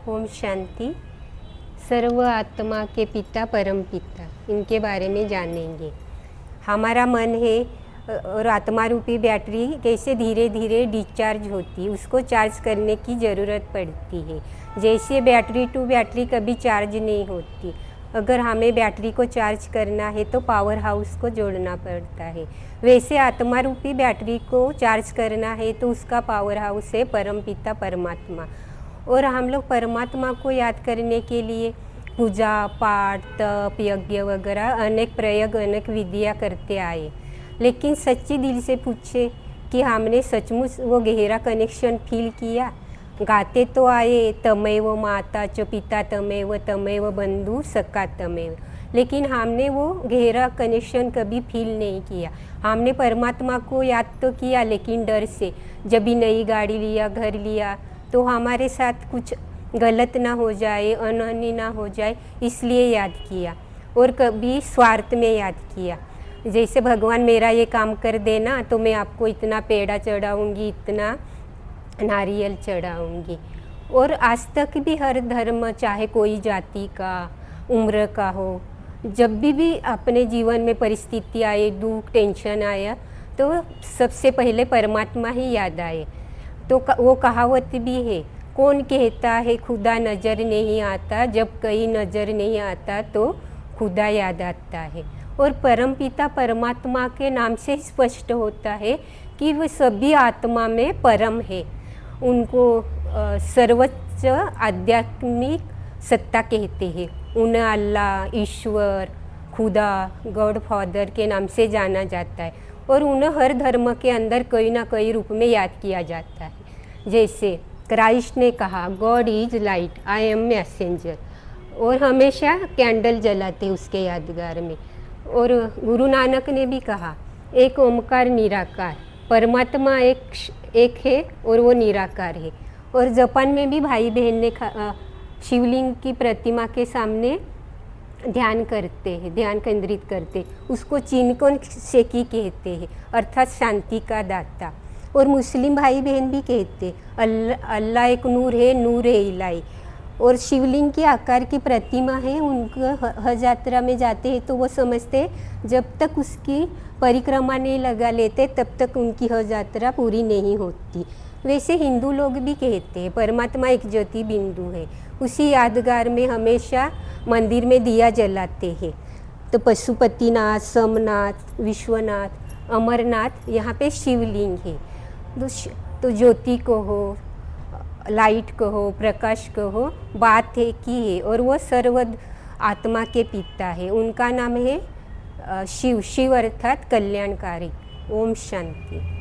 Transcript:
ओम शांति। सर्व आत्मा के पिता परम पिता, इनके बारे में जानेंगे। हमारा मन है और आत्मा रूपी बैटरी कैसे धीरे धीरे डिस्चार्ज होती है, उसको चार्ज करने की ज़रूरत पड़ती है। जैसे बैटरी टू बैटरी कभी चार्ज नहीं होती, अगर हमें बैटरी को चार्ज करना है तो पावर हाउस को जोड़ना पड़ता है। वैसे आत्मा रूपी बैटरी को चार्ज करना है तो उसका पावर हाउस है परम पिता परमात्मा। और हम लोग परमात्मा को याद करने के लिए पूजा पाठ तप यज्ञ वगैरह अनेक प्रयोग अनेक विधियाँ करते आए, लेकिन सच्ची दिल से पूछे कि हमने सचमुच वो गहरा कनेक्शन फील किया। गाते तो आए तमेव माता च पिता तमेव तमेव बंधु सखा तमेव, लेकिन हमने वो गहरा कनेक्शन कभी फील नहीं किया। हमने परमात्मा को याद तो किया, लेकिन डर से। जब भी नई गाड़ी लिया, घर लिया, तो हमारे साथ कुछ गलत ना हो जाए, अनहोनी ना हो जाए, इसलिए याद किया। और कभी स्वार्थ में याद किया, जैसे भगवान मेरा ये काम कर देना तो मैं आपको इतना पेड़ा चढ़ाऊँगी, इतना नारियल चढ़ाऊँगी। और आज तक भी हर धर्म, चाहे कोई जाति का उम्र का हो, जब भी अपने जीवन में परिस्थिति आए, दुख टेंशन आया, तो सबसे पहले परमात्मा ही याद आए। तो वो कहावत भी है, कौन कहता है खुदा नज़र नहीं आता, जब कहीं नज़र नहीं आता तो खुदा याद आता है। और परमपिता परमात्मा के नाम से स्पष्ट होता है कि वो सभी आत्मा में परम है। उनको सर्वोच्च आध्यात्मिक सत्ता कहते हैं। उन्हें अल्लाह, ईश्वर, खुदा, गॉड फादर के नाम से जाना जाता है। और उन्हें हर धर्म के अंदर कोई ना कोई रूप में याद किया जाता है। जैसे क्राइस्ट ने कहा, God is light, I am messenger, और हमेशा कैंडल जलाते उसके यादगार में। और गुरु नानक ने भी कहा, एक ओमकार निराकार, परमात्मा एक है और वो निराकार है। और जापान में भी भाई बहन ने शिवलिंग की प्रतिमा के सामने ध्यान करते हैं, ध्यान केंद्रित करते, उसको चिन्कोन शेकी कहते हैं, अर्थात शांति का दाता। और मुस्लिम भाई बहन भी कहते, अल्लाह एक नूर है, नूर है इलाई। और शिवलिंग के आकार की प्रतिमा है, उनको हज यात्रा में जाते हैं तो वो समझते जब तक उसकी परिक्रमा नहीं लगा लेते तब तक उनकी हज यात्रा पूरी नहीं होती। वैसे हिंदू लोग भी कहते हैं परमात्मा एक ज्योति बिंदु है, उसी यादगार में हमेशा मंदिर में दिया जलाते हैं। तो पशुपतिनाथ, सोमनाथ, विश्वनाथ, अमरनाथ, यहाँ पे शिवलिंग है। तो ज्योति को हो, लाइट को हो, प्रकाश को हो, बात है की है। और वो सर्व आत्मा के पिता है, उनका नाम है शिव। शिव अर्थात कल्याणकारी। ओम शांति।